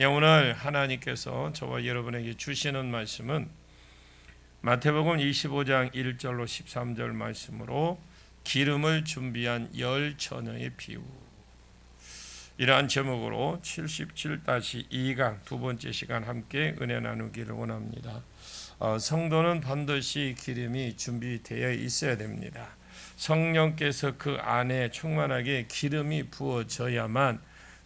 오늘 하나님께서 저와 여러분에게 주시는 말씀은 마태복음 25장 1절로 13절 말씀으로 기름을 준비한 10처녀의 비유, 이러한 제목으로 77-2강 두 번째 시간 함께 은혜 나누기를 원합니다. 성도는 반드시 기름이 준비되어 있어야 됩니다. 성령께서 그 안에 충만하게 기름이 부어져야만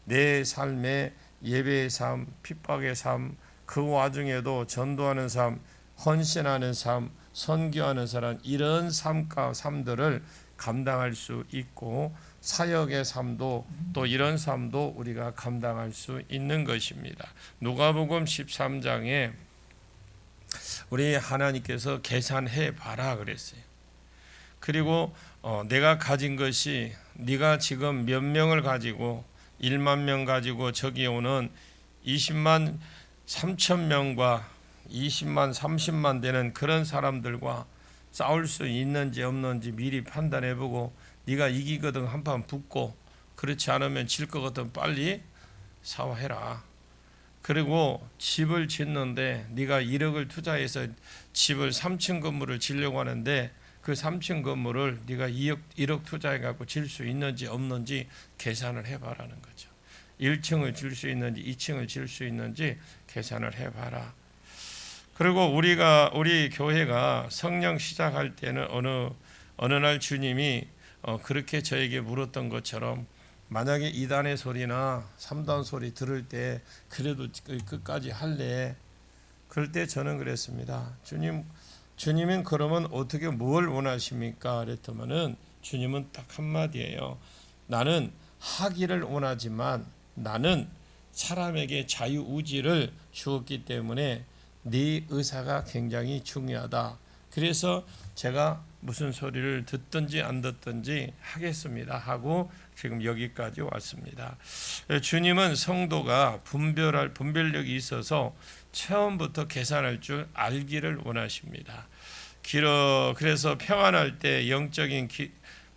내 삶의 예배의 삶, 핍박의 삶, 그 와중에도 전도하는 삶, 헌신하는 삶, 선교하는 사람, 이런 삶들을 감당할 수 있고, 사역의 삶도 또 이런 삶도 우리가 감당할 수 있는 것입니다. 누가복음 13장에 우리 하나님께서 계산해 봐라 그랬어요. 그리고 내가 가진 것이, 네가 지금 몇 명을 가지고 1만 명 가지고 저기 오는 20만 3천 명과 20만 30만 되는 그런 사람들과 싸울 수 있는지 없는지 미리 판단해보고, 네가 이기거든 한판 붙고, 그렇지 않으면 질 거거든 빨리 사와해라. 그리고 집을 짓는데 네가 1억을 투자해서 집을 3층 건물을 지려고 하는데 그 3층 건물을 네가 1억 투자해갖고 질 수 있는지 없는지 계산을 해봐라는 거죠. 1층을 질 수 있는지 2층을 질 수 있는지 계산을 해봐라. 그리고 우리 교회가 성령 시작할 때는 어느 날 주님이 그렇게 저에게 물었던 것처럼, 만약에 2단의 소리나 3단 소리 들을 때 그래도 끝까지 할래? 그럴 때 저는 그랬습니다. 주님은 그러면 어떻게 뭘 원하십니까? 그랬더니는 주님은 딱 한마디예요. 나는 하기를 원하지만 나는 사람에게 자유의지를 주었기 때문에 네 의사가 굉장히 중요하다. 그래서 제가 무슨 소리를 듣든지 안 듣든지 하겠습니다 하고 지금 여기까지 왔습니다. 주님은 성도가 분별력이 있어서 처음부터 계산할 줄 알기를 원하십니다. 그래서 평안할 때, 영적인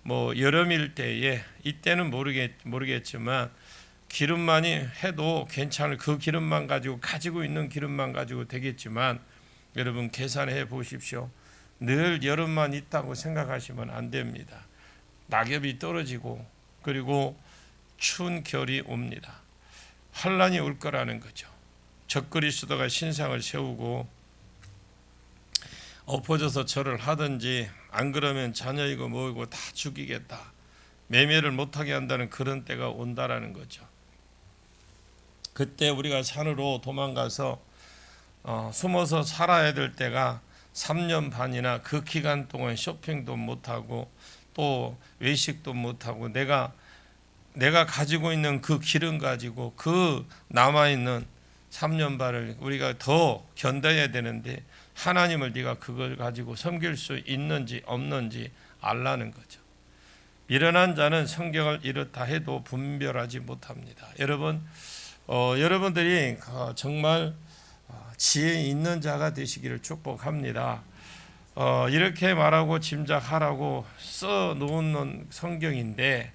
여름일 때에, 이때는 모르겠지만 기름만이 해도 괜찮을, 그 기름만 가지고 있는 기름만 가지고 되겠지만, 여러분 계산해 보십시오. 늘 여름만 있다고 생각하시면 안 됩니다. 낙엽이 떨어지고 그리고 추운 겨울이 옵니다. 환란이 올 거라는 거죠. 적그리스도가 신상을 세우고 엎어져서 절을 하든지, 안 그러면 자녀이고 뭐이고 다 죽이겠다, 매매를 못하게 한다는 그런 때가 온다라는 거죠. 그때 우리가 산으로 도망가서 숨어서 살아야 될 때가 3년 반이나 그 기간 동안 쇼핑도 못하고 또 외식도 못하고 내가 가지고 있는 그 기름 가지고 그 남아있는 3년 반을 우리가 더 견뎌야 되는데, 하나님을 네가 그걸 가지고 섬길 수 있는지 없는지 알라는 거죠. 미련한 자는 성경을 이렇다 해도 분별하지 못합니다. 여러분들이 정말 지혜 있는 자가 되시기를 축복합니다. 이렇게 말하고 짐작하라고 써놓은 성경인데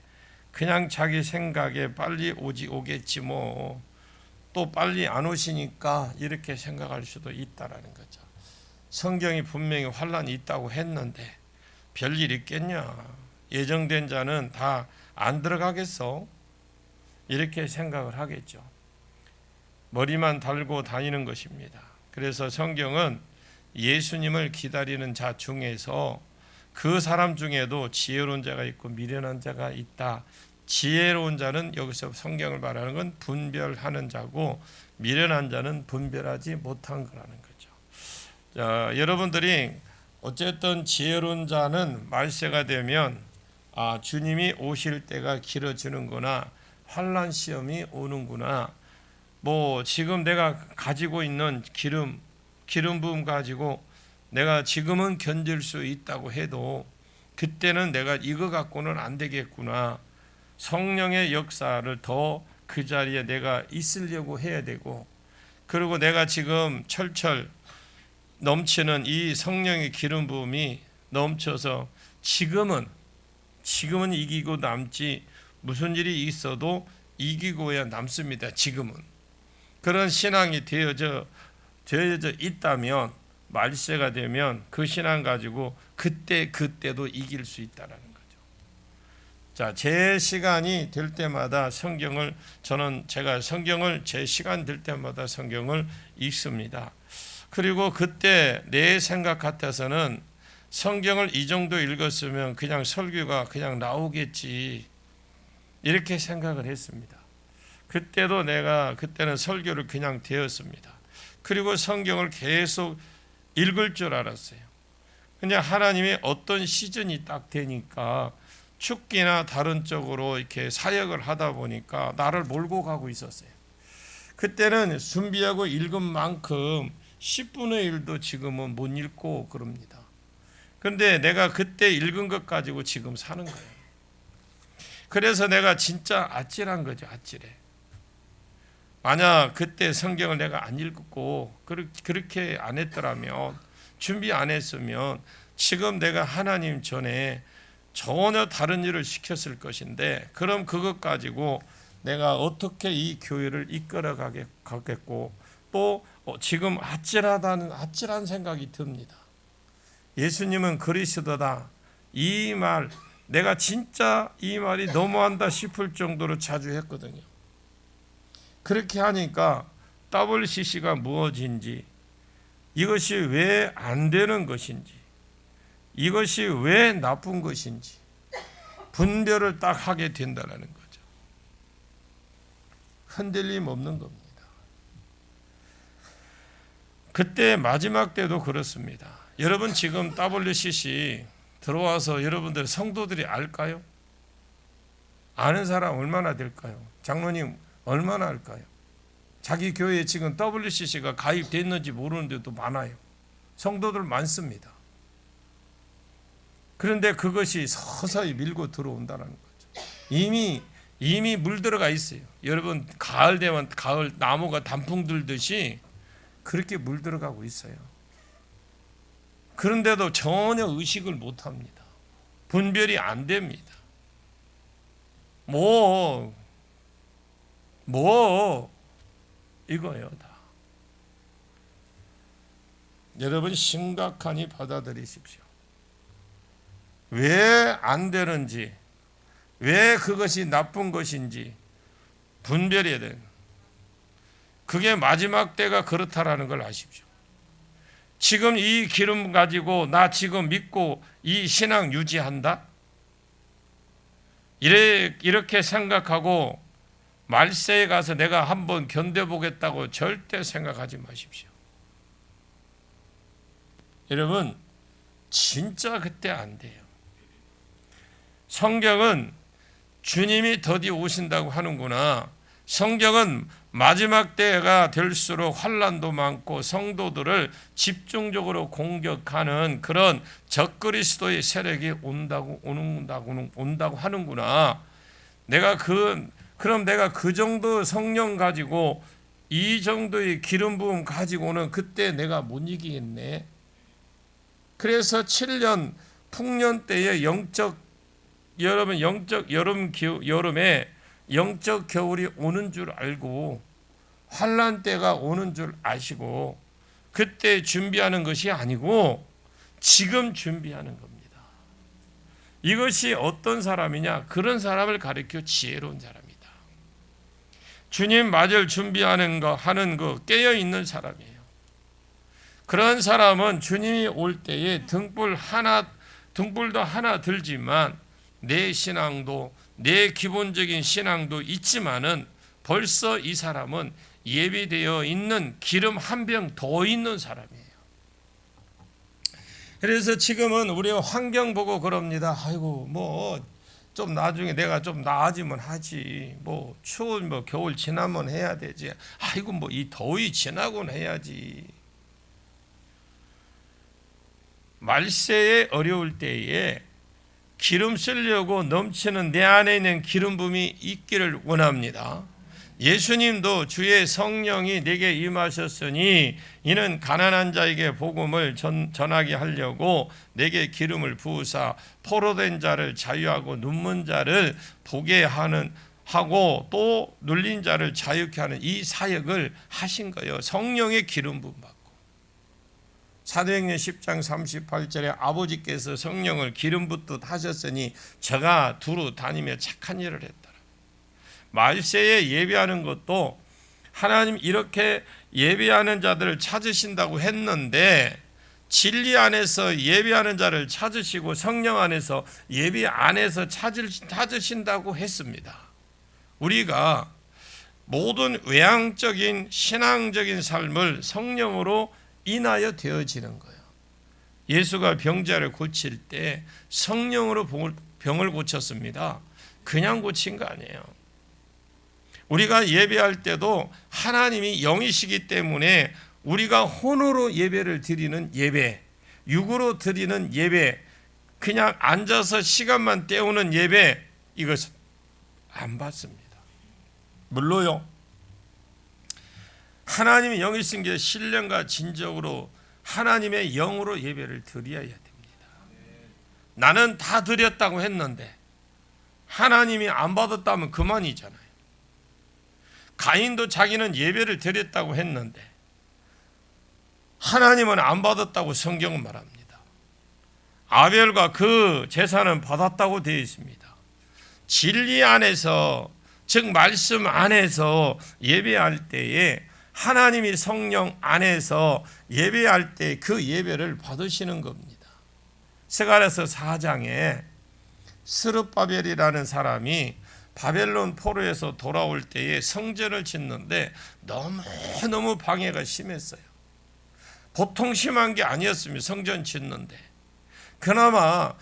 그냥 자기 생각에 빨리 오겠지 뭐, 또 빨리 안 오시니까 이렇게 생각할 수도 있다라는 거죠. 성경이 분명히 환란이 있다고 했는데 별일 있겠냐, 예정된 자는 다 안 들어가겠어, 이렇게 생각을 하겠죠. 머리만 달고 다니는 것입니다. 그래서 성경은 예수님을 기다리는 자 중에서 그 사람 중에도 지혜로운 자가 있고 미련한 자가 있다. 지혜로운 자는 여기서 성경을 말하는 건 분별하는 자고, 미련한 자는 분별하지 못한 거라는 거죠. 자, 여러분들이 어쨌든 지혜로운 자는 말세가 되면 주님이 오실 때가 길어지는구나, 환난 시험이 오는구나, 지금 내가 가지고 있는 기름 부음 가지고 내가 지금은 견딜 수 있다고 해도 그때는 내가 이거 갖고는 안 되겠구나, 성령의 역사를 더 그 자리에 내가 있으려고 해야 되고, 그리고 내가 지금 철철 넘치는 이 성령의 기름 부음이 넘쳐서 지금은 이기고 남지, 무슨 일이 있어도 이기고야 남습니다. 지금은 그런 신앙이 되어져 있다면, 말세가 되면 그 신앙 가지고 그때도 이길 수 있다라는 거죠. 자, 제 시간이 될 때마다 제가 성경을 제 시간 될 때마다 성경을 읽습니다. 그리고 그때 내 생각 같아서는 성경을 이 정도 읽었으면 그냥 설교가 그냥 나오겠지, 이렇게 생각을 했습니다. 그때는 설교를 그냥 되었습니다. 그리고 성경을 계속 읽을 줄 알았어요. 그냥 하나님이 어떤 시즌이 딱 되니까 축기나 다른 쪽으로 이렇게 사역을 하다 보니까 나를 몰고 가고 있었어요. 그때는 준비하고 읽은 만큼 10분의 1도 지금은 못 읽고 그럽니다. 그런데 내가 그때 읽은 것 가지고 지금 사는 거예요. 그래서 내가 진짜 아찔한 거죠. 아찔해. 만약 그때 성경을 내가 안 읽고 그렇게 안 했더라면, 준비 안 했으면 지금 내가 하나님 전에 전혀 다른 일을 시켰을 것인데, 그럼 그것 가지고 내가 어떻게 이 교회를 이끌어 가겠고, 또 지금 아찔한 생각이 듭니다. 예수님은 그리스도다, 이 말, 내가 진짜 이 말이 너무한다 싶을 정도로 자주 했거든요. 그렇게 하니까 WCC가 무엇인지, 이것이 왜 안 되는 것인지, 이것이 왜 나쁜 것인지 분별을 딱 하게 된다는 거죠. 흔들림 없는 겁니다. 그때 마지막 때도 그렇습니다. 여러분 지금 WCC 들어와서 여러분들 성도들이 알까요? 아는 사람 얼마나 될까요? 장로님 얼마나 알까요? 자기 교회에 지금 WCC가 가입됐는지 모르는 데도 많아요. 성도들 많습니다. 그런데 그것이 서서히 밀고 들어온다는 거죠. 이미 물들어가 있어요. 여러분 가을 되면 가을 나무가 단풍 들듯이 그렇게 물들어가고 있어요. 그런데도 전혀 의식을 못합니다. 분별이 안 됩니다. 이거예요 다. 여러분 심각하니 받아들이십시오. 왜 안 되는지, 왜 그것이 나쁜 것인지 분별해야 돼요. 그게 마지막 때가 그렇다라는 걸 아십시오. 지금 이 기름 가지고 나 지금 믿고 이 신앙 유지한다? 이렇게 생각하고 말세에 가서 내가 한번 견뎌보겠다고 절대 생각하지 마십시오. 여러분 진짜 그때 안 돼요. 성경은 주님이 더디 오신다고 하는구나. 성경은 마지막 때가 될수록 환난도 많고 성도들을 집중적으로 공격하는 그런 적그리스도의 세력이 온다고 하는구나. 그럼 내가 그 정도 성령 가지고 이 정도의 기름 부음 가지고는 그때 내가 못 이기겠네. 그래서 7년 풍년 때에 여름에 영적 겨울이 오는 줄 알고 환난 때가 오는 줄 아시고 그때 준비하는 것이 아니고 지금 준비하는 겁니다. 이것이 어떤 사람이냐? 그런 사람을 가리켜 지혜로운 사람이다. 주님 맞을 준비하는 거 하는 거 깨어 있는 사람이에요. 그런 사람은 주님이 올 때에 등불도 하나 들지만 내 신앙도 내 기본적인 신앙도 있지만은 벌써 이 사람은 예비되어 있는 기름 한 병 더 있는 사람이에요. 그래서 지금은 우리가 환경 보고 그럽니다. 아이고 좀 나중에 내가 좀 나아지면 하지. 추운 겨울 지나면 해야 되지. 아이고 이 더위 지나고는 해야지. 말세에 어려울 때에 기름 쓰려고 넘치는 내 안에 있는 기름 부음이 있기를 원합니다. 예수님도 주의 성령이 내게 임하셨으니 이는 가난한 자에게 복음을 전하게 하려고 내게 기름을 부으사 포로된 자를 자유하고 눈먼 자를 보게 하고 또 눌린 자를 자유케 하는 이 사역을 하신 거예요. 성령의 기름 부음 받고. 사도행전 10장 38절에 아버지께서 성령을 기름 붓듯 하셨으니 저가 두루 다니며 착한 일을 했더라. 말세에 예배하는 것도 하나님 이렇게 예배하는 자들을 찾으신다고 했는데 진리 안에서 예배하는 자를 찾으시고 성령 안에서 예배 안에서 찾으신다고 했습니다. 우리가 모든 외향적인 신앙적인 삶을 성령으로 인하여 되어지는 거예요. 예수가 병자를 고칠 때 성령으로 병을 고쳤습니다. 그냥 고친 거 아니에요. 우리가 예배할 때도 하나님이 영이시기 때문에 우리가 혼으로 예배를 드리는 예배, 육으로 드리는 예배, 그냥 앉아서 시간만 때우는 예배, 이것은 안 받습니다. 물론요, 하나님의 영이신 게 신령과 진정으로 하나님의 영으로 예배를 드려야 됩니다. 나는 다 드렸다고 했는데 하나님이 안 받았다면 그만이잖아요. 가인도 자기는 예배를 드렸다고 했는데 하나님은 안 받았다고 성경은 말합니다. 아벨과 그 제사는 받았다고 되어 있습니다. 진리 안에서, 즉 말씀 안에서 예배할 때에 하나님이 성령 안에서 예배할 때 그 예배를 받으시는 겁니다. 스가랴서 4장에 스룹바벨이라는 사람이 바벨론 포로에서 돌아올 때에 성전을 짓는데 너무너무 방해가 심했어요. 보통 심한 게 아니었습니다. 성전 짓는데. 그나마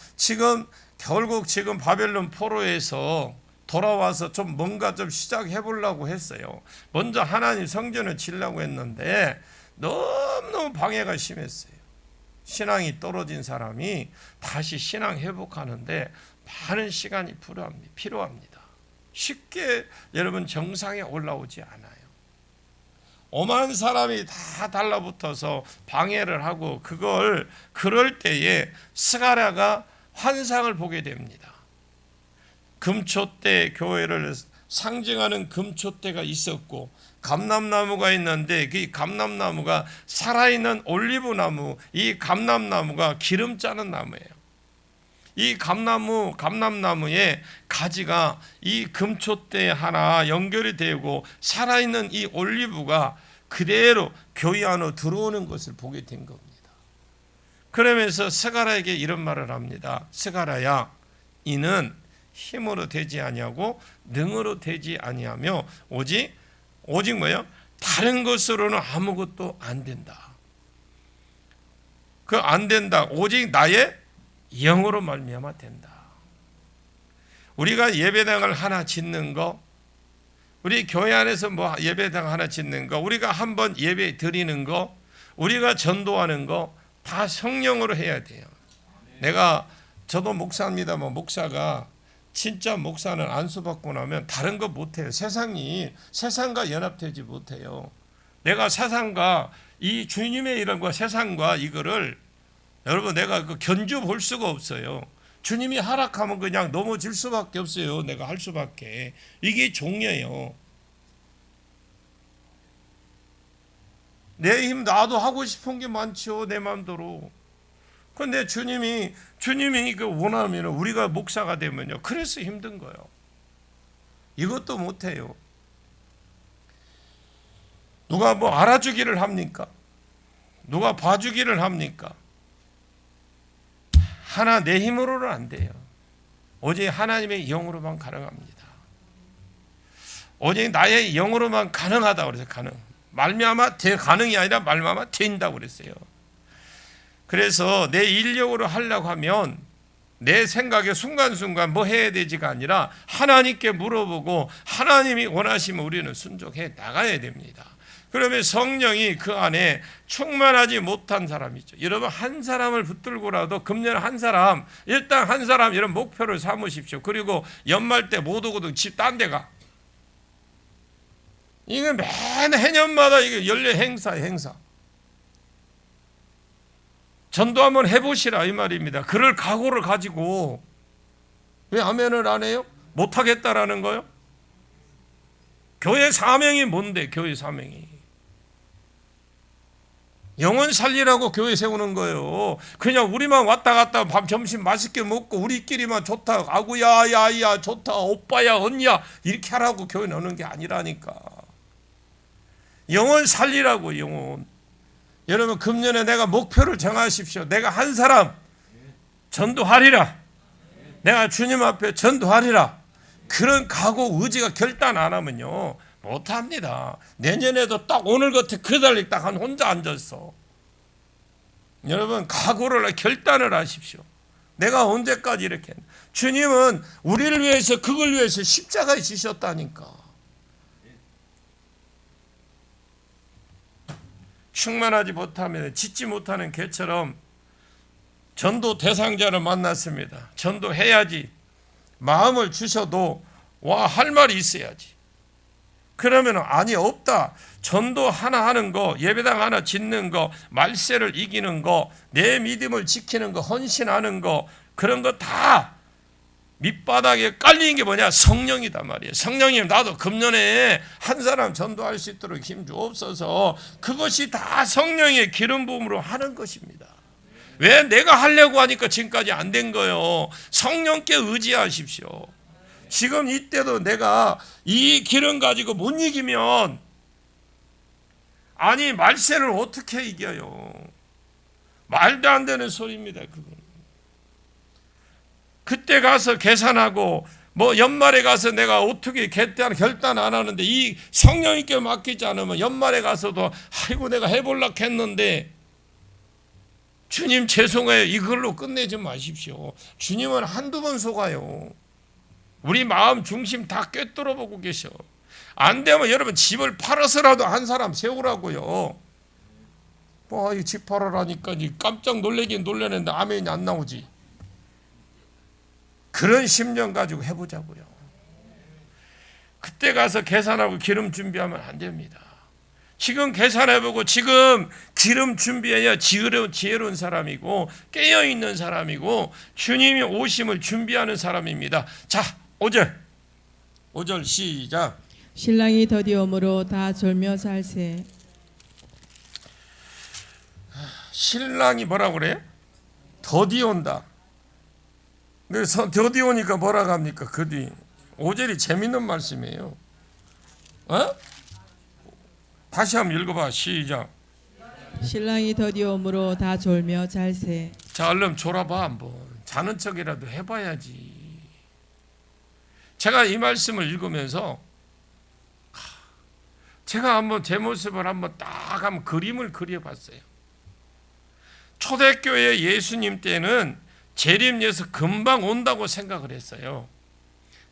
결국 바벨론 포로에서 돌아와서 좀 뭔가 좀 시작해 보려고 했어요. 먼저 하나님 성전을 지으려고 했는데 너무너무 방해가 심했어요. 신앙이 떨어진 사람이 다시 신앙 회복하는데 많은 시간이 필요합니다. 쉽게 여러분 정상에 올라오지 않아요. 오만 사람이 다 달라붙어서 방해를 하고 그럴 때에 스가랴가 환상을 보게 됩니다. 금초대, 교회를 상징하는 금초대가 있었고 감람나무가 있는데 그 감람나무가 살아있는 올리브나무, 이 감람나무가 기름 짜는 나무예요. 이 감람나무의 가지가 이 금초대 하나 연결이 되고 살아있는 이 올리브가 그대로 교회 안으로 들어오는 것을 보게 된 겁니다. 그러면서 스가랴에게 이런 말을 합니다. 스가랴야, 이는 힘으로 되지 아니하고 능으로 되지 아니하며 오직 뭐예요? 다른 것으로는 아무것도 안 된다. 안 된다. 오직 나의 영으로 말미암아 된다. 우리가 예배당을 하나 짓는 거, 우리 교회 안에서 예배당 하나 짓는 거, 우리가 한번 예배 드리는 거, 우리가 전도하는 거 다 성령으로 해야 돼요. 저도 목사입니다만 목사가 진짜 목사는 안수받고 나면 다른 거 못해요. 세상과 연합되지 못해요. 내가 세상과 이 주님의 이름과 세상과 이거를 여러분 내가 견주 볼 수가 없어요. 주님이 하락하면 그냥 넘어질 수밖에 없어요. 내가 할 수밖에. 이게 종이에요. 내 힘 나도 하고 싶은 게 많죠. 내 마음대로. 그런데 주님이 원하면 우리가 목사가 되면요. 그래서 힘든 거예요. 이것도 못해요. 누가 알아주기를 합니까? 누가 봐주기를 합니까? 하나 내 힘으로는 안 돼요. 오직 하나님의 영으로만 가능합니다. 오직 나의 영으로만 가능하다 그래서 말미암아 가능이 아니라 말미암아 된다고 그랬어요. 그래서 내 인력으로 하려고 하면 내 생각에 순간순간 뭐 해야 되지가 아니라 하나님께 물어보고 하나님이 원하시면 우리는 순종해 나가야 됩니다. 그러면 성령이 그 안에 충만하지 못한 사람이 있죠. 여러분 한 사람을 붙들고라도 금년 일단 한 사람 이런 목표를 삼으십시오. 그리고 연말 때 못 오거든 집 딴 데 가. 이게 매년 해년마다 이게 연례 행사. 전도 한번 해보시라 이 말입니다. 그럴 각오를 가지고 왜 아멘을 안 해요? 못하겠다라는 거요? 교회 사명이 뭔데? 교회 사명이 영혼 살리라고 교회 세우는 거예요. 그냥 우리만 왔다 갔다 밥 점심 맛있게 먹고 우리끼리만 좋다, 아구야 야야 좋다, 오빠야 언니야 이렇게 하라고 교회 넣는 게 아니라니까. 영혼 살리라고. 영혼. 여러분, 금년에 내가 목표를 정하십시오. 내가 한 사람 전도하리라. 내가 주님 앞에 전도하리라. 그런 각오, 의지가 결단 안 하면요 못합니다. 내년에도 딱 오늘 같아 그달리 딱 한 혼자 앉았어. 여러분, 각오를, 결단을 하십시오. 내가 언제까지 이렇게. 주님은 우리를 위해서, 그걸 위해서 십자가에 지셨다니까. 충만하지 못하면 짓지 못하는 개처럼 전도 대상자를 만났습니다. 전도해야지. 마음을 주셔도 와 할 말이 있어야지. 그러면 아니 없다. 전도 하나 하는 거, 예배당 하나 짓는 거, 말세를 이기는 거, 내 믿음을 지키는 거, 헌신하는 거, 그런 거 다 밑바닥에 깔리는 게 뭐냐? 성령이단 말이에요. 성령님, 나도 금년에 한 사람 전도할 수 있도록 힘 주옵소서. 그것이 다 성령의 기름 부음으로 하는 것입니다. 왜? 내가 하려고 하니까 지금까지 안 된 거예요. 성령께 의지하십시오. 지금 이때도 내가 이 기름 가지고 못 이기면, 아니 말세를 어떻게 이겨요? 말도 안 되는 소리입니다. 그건. 그때 가서 계산하고 뭐 연말에 가서 내가 어떻게 결단 안 하는데, 이 성령님께 맡기지 않으면 연말에 가서도 아이고 내가 해볼라 했는데, 주님 죄송해요 이걸로 끝내지 마십시오. 주님은 한두 번 속아요. 우리 마음 중심 다 꿰뚫어 보고 계셔. 안 되면 여러분 집을 팔아서라도 한 사람 세우라고요. 뭐 이 집 팔아라니까 깜짝 놀래긴 놀라는데 아멘이 안 나오지. 그런 심령 가지고 해보자고요. 그때 가서 계산하고 기름 준비하면 안 됩니다. 지금 계산해보고 지금 기름 준비해야 지혜로운 사람이고 깨어있는 사람이고 주님이 오심을 준비하는 사람입니다. 자, 5절 시작. 신랑이 더디옴으로 다 졸며 살세. 신랑이 뭐라고 그래? 더디온다. 그래서 더디오니까 뭐라고 합니까? 그 뒤 5절이 재밌는 말씀이에요. 다시 한번 읽어봐. 시작. 신랑이 더디옴으로 다 졸며 잘세. 자, 얼른 졸아봐. 한번 자는 척이라도 해봐야지. 제가 이 말씀을 읽으면서 제가 한번 제 모습을 한번 딱 한번 그림을 그려봤어요. 초대교회 예수님 때는 재림예수 금방 온다고 생각을 했어요.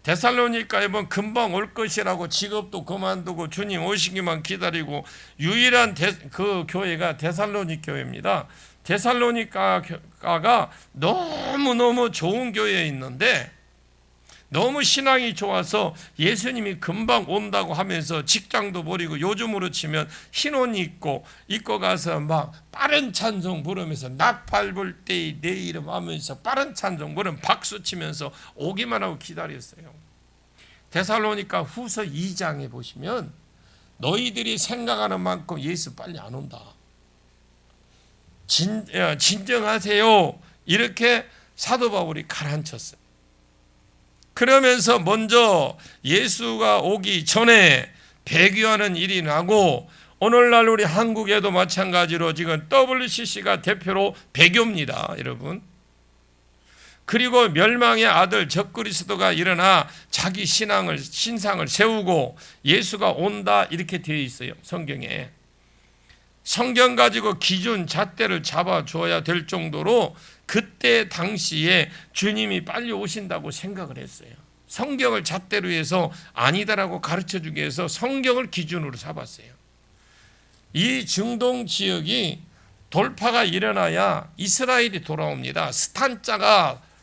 데살로니가에 보면 금방 올 것이라고 직업도 그만두고 주님 오시기만 기다리고, 유일한 그 교회가 데살로니 교회입니다. 데살로니가가 너무너무 좋은 교회에 있는데 너무 신앙이 좋아서 예수님이 금방 온다고 하면서 직장도 버리고 요즘으로 치면 흰옷 입고 가서 막 빠른 찬송 부르면서 나팔 불 때의 내 이름 하면서 빠른 찬송 부르면 박수 치면서 오기만 하고 기다렸어요. 데살로니가 후서 2장에 보시면 너희들이 생각하는 만큼 예수 빨리 안 온다. 진정하세요. 이렇게 사도 바울이 가라앉혔어요. 그러면서 먼저 예수가 오기 전에 배교하는 일이 나고, 오늘날 우리 한국에도 마찬가지로 지금 WCC가 대표로 배교입니다, 여러분. 그리고 멸망의 아들 적그리스도가 일어나 자기 신상을 세우고 예수가 온다 이렇게 되어 있어요, 성경에. 성경 가지고 기준 잣대를 잡아줘야 될 정도로 그때 당시에 주님이 빨리 오신다고 생각을 했어요. 성경을 잣대로 해서 아니다라고 가르쳐주기 위해서 성경을 기준으로 삼았어요. 이 중동 지역이 돌파가 일어나야 이스라엘이 돌아옵니다.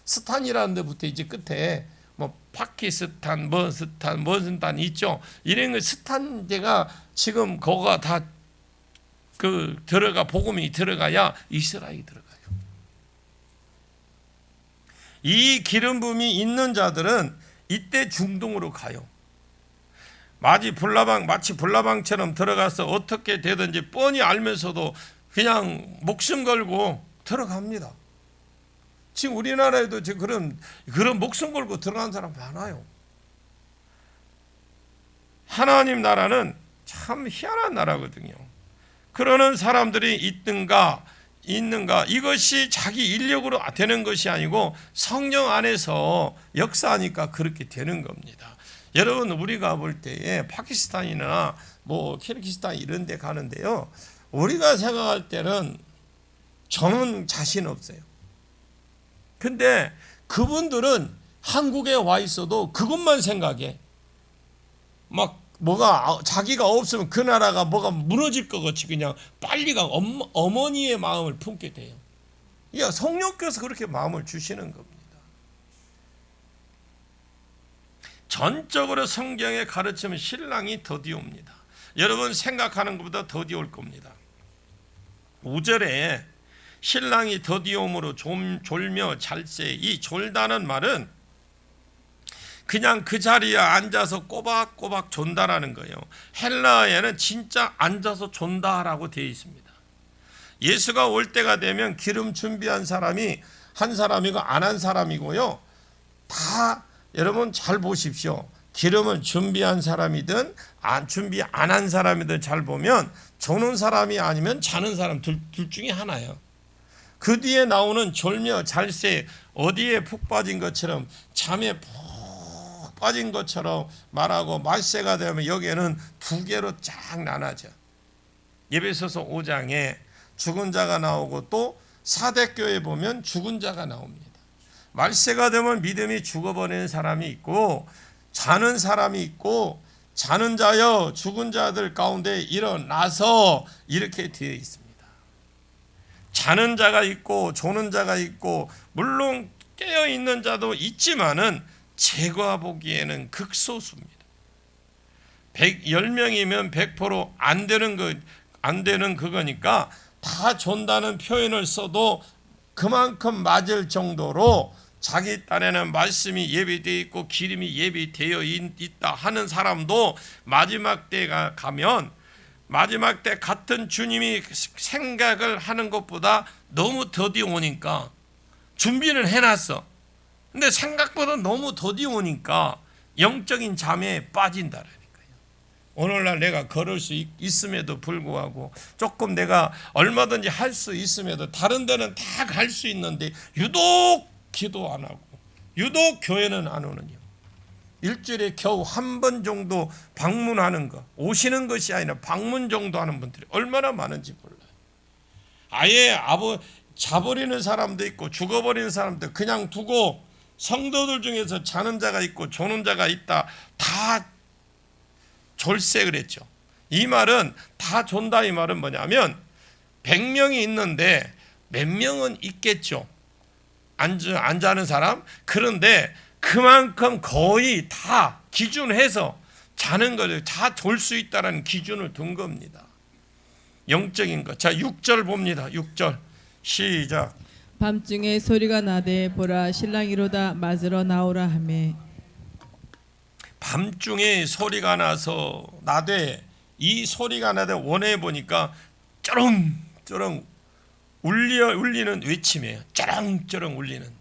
스탄이라는 데부터 이제 끝에 뭐 파키스탄, 머스탄 있죠. 이런 거 스탄제가 지금 거가 다 복음이 들어가야 이스라엘이 들어가요. 이 기름 부음이 있는 자들은 이때 중동으로 가요. 마치 불나방처럼 들어가서 어떻게 되든지 뻔히 알면서도 그냥 목숨 걸고 들어갑니다. 지금 우리나라에도 지금 그런 목숨 걸고 들어간 사람 많아요. 하나님 나라는 참 희한한 나라거든요. 그러는 사람들이 있는가 이것이 자기 인력으로 되는 것이 아니고 성령 안에서 역사하니까 그렇게 되는 겁니다. 여러분, 우리가 볼 때에 파키스탄이나 뭐 키르기스탄 이런 데 가는데요, 우리가 생각할 때는 저는 자신 없어요. 근데 그분들은 한국에 와 있어도 그것만 생각해. 막 뭐가 자기가 없으면 그 나라가 뭐가 무너질 것 같이 그냥 빨리가 어머니의 마음을 품게 돼요. 이게 성령께서 그렇게 마음을 주시는 겁니다. 전적으로 성경의 가르침은 신랑이 더디옵니다. 여러분 생각하는 것보다 더디올 겁니다. 5절에 신랑이 더디옴으로 졸며 잘세, 이 졸다는 말은 그냥 그 자리에 앉아서 꼬박꼬박 존다라는 거예요. 헬라어에는 진짜 앉아서 존다라고 되어 있습니다. 예수가 올 때가 되면 기름 준비한 사람이 한 사람이고 안 한 사람이고요. 다 여러분 잘 보십시오. 기름을 준비한 사람이든 준비 안 한 사람이든 잘 보면 조는 사람이 아니면 자는 사람 둘 중에 하나예요. 그 뒤에 나오는 졸며 잘세, 어디에 푹 빠진 것처럼 잠에 푹 빠진 것처럼 말하고 말세가 되면 여기에는 두 개로 쫙 나눠져. 에베소서 5장에 죽은 자가 나오고 또 사대교회 보면 죽은 자가 나옵니다. 말세가 되면 믿음이 죽어버리는 사람이 있고 자는 사람이 있고, 자는 자여 죽은 자들 가운데 일어나서 이렇게 되어 있습니다. 자는 자가 있고 조는 자가 있고, 물론 깨어있는 자도 있지만은 제가 보기에는 극소수입니다. 10명이면 100% 안 되는 그거니까 다 존다는 표현을 써도 그만큼 맞을 정도로 자기 딴에는 말씀이 예비되어 있고 기름이 예비되어 있다 하는 사람도 마지막 때가 가면 마지막 때 같은 주님이 생각을 하는 것보다 너무 더디 오니까 준비는 해놨어. 근데 생각보다 너무 더디 오니까 영적인 잠에 빠진다라니까요. 오늘날 내가 걸을 수 있음에도 불구하고, 조금 내가 얼마든지 할 수 있음에도 다른 데는 다 갈 수 있는데 유독 기도 안 하고 유독 교회는 안 오느냐. 일주일에 겨우 한 번 정도 방문하는 거, 오시는 것이 아니라 방문 정도 하는 분들이 얼마나 많은지 몰라요. 아예 자버리는 사람도 있고 죽어버리는 사람도 그냥 두고, 성도들 중에서 자는 자가 있고 조는 자가 있다. 다 졸세 그랬죠. 이 말은 다 존다, 이 말은 뭐냐면 100명이 있는데 몇 명은 있겠죠. 안 자는 사람. 그런데 그만큼 거의 다 기준해서 자는 것을 다 졸 수 있다는 기준을 둔 겁니다. 영적인 것. 자, 6절 봅니다. 6절 시작. 밤중에 소리가 나되 보라 신랑이로다 맞으러 나오라 하매. 밤중에 소리가 나서 나되, 이 소리가 나되 원해 보니까 쩌렁쩌렁 울리는 외침이에요. 쩌렁쩌렁 울리는.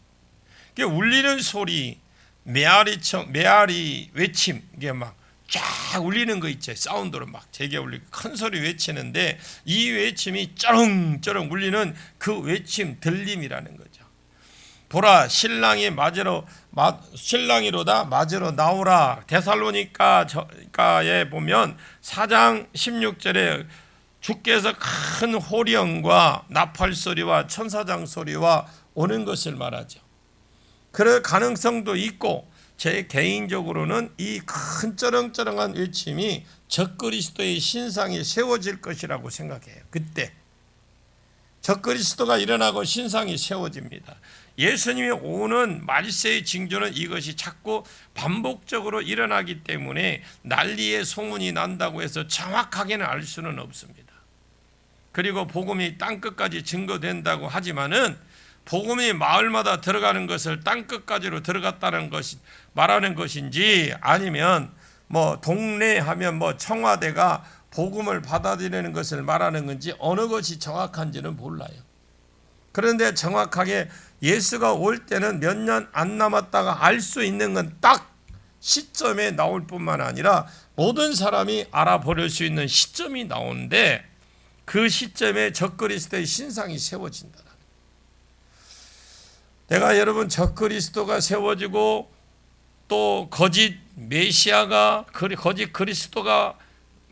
울리는 소리, 메아리 외침, 이게 막 쫙 울리는 거 있죠. 사운드로 막 되게 울리고 큰 소리 외치는데, 이 외침이 쩌렁쩌렁 울리는 그 외침 들림이라는 거죠. 보라 신랑이로다 맞으러 나오라. 데살로니가에 보면 4장 16절에 주께서 큰 호령과 나팔 소리와 천사장 소리와 오는 것을 말하죠. 그럴 가능성도 있고, 제 개인적으로는 이 큰 쩌렁쩌렁한 외침이 적그리스도의 신상이 세워질 것이라고 생각해요. 그때 적그리스도가 일어나고 신상이 세워집니다. 예수님이 오는 말세의 징조는 이것이 자꾸 반복적으로 일어나기 때문에 난리의 소문이 난다고 해서 정확하게는 알 수는 없습니다. 그리고 복음이 땅끝까지 증거된다고 하지만은, 복음이 마을마다 들어가는 것을 땅끝까지로 들어갔다는 것이 말하는 것인지, 아니면 뭐 동네 하면 뭐 청와대가 복음을 받아들이는 것을 말하는 건지 어느 것이 정확한지는 몰라요. 그런데 정확하게 예수가 올 때는 몇 년 안 남았다가 알 수 있는 건 딱 시점에 나올 뿐만 아니라 모든 사람이 알아버릴 수 있는 시점이 나오는데 그 시점에 적그리스도의 신상이 세워진다. 내가 여러분 적그리스도가 세워지고 또 거짓 메시아가 거짓 그리스도가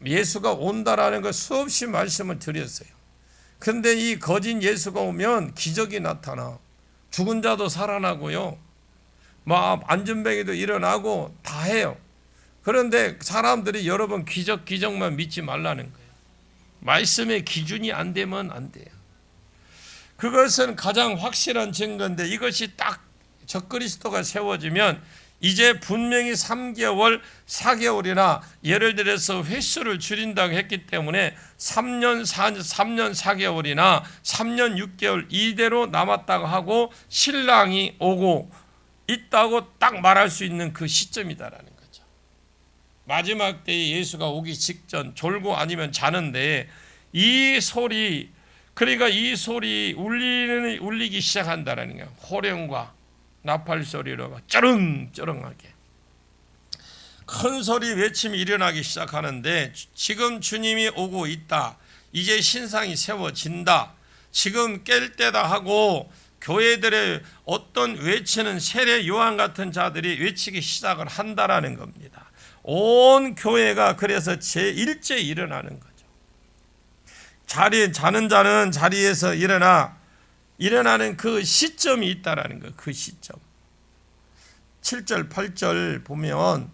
예수가 온다라는 걸 수없이 말씀을 드렸어요. 그런데 이 거짓 예수가 오면 기적이 나타나. 죽은 자도 살아나고요. 안전뱅이도 일어나고 다 해요. 그런데 사람들이 여러분 기적만 믿지 말라는 거예요. 말씀의 기준이 안 되면 안 돼요. 그것은 가장 확실한 증거인데 이것이 딱 적그리스도가 세워지면 이제 분명히 3개월, 4개월이나 예를 들어서 횟수를 줄인다고 했기 때문에 3년 4개월이나 3년 6개월 이대로 남았다고 하고 신랑이 오고 있다고 딱 말할 수 있는 그 시점이다라는 거죠. 마지막 때에 예수가 오기 직전 졸고 아니면 자는데 이 소리, 그러니까 이 소리 울리기 시작한다라는 거예요. 호령과 나팔 소리로 막 쩌렁쩌렁하게 큰 소리 외침이 일어나기 시작하는데 지금 주님이 오고 있다. 이제 신상이 세워진다. 지금 깰 때다 하고 교회들의 어떤 외치는 세례 요한 같은 자들이 외치기 시작을 한다라는 겁니다. 온 교회가 그래서 제1째 일어나는 거죠. 자는 자는 자리에서 일어나는 그 시점이 있다라는 거예요. 그 시점. 7절 8절 보면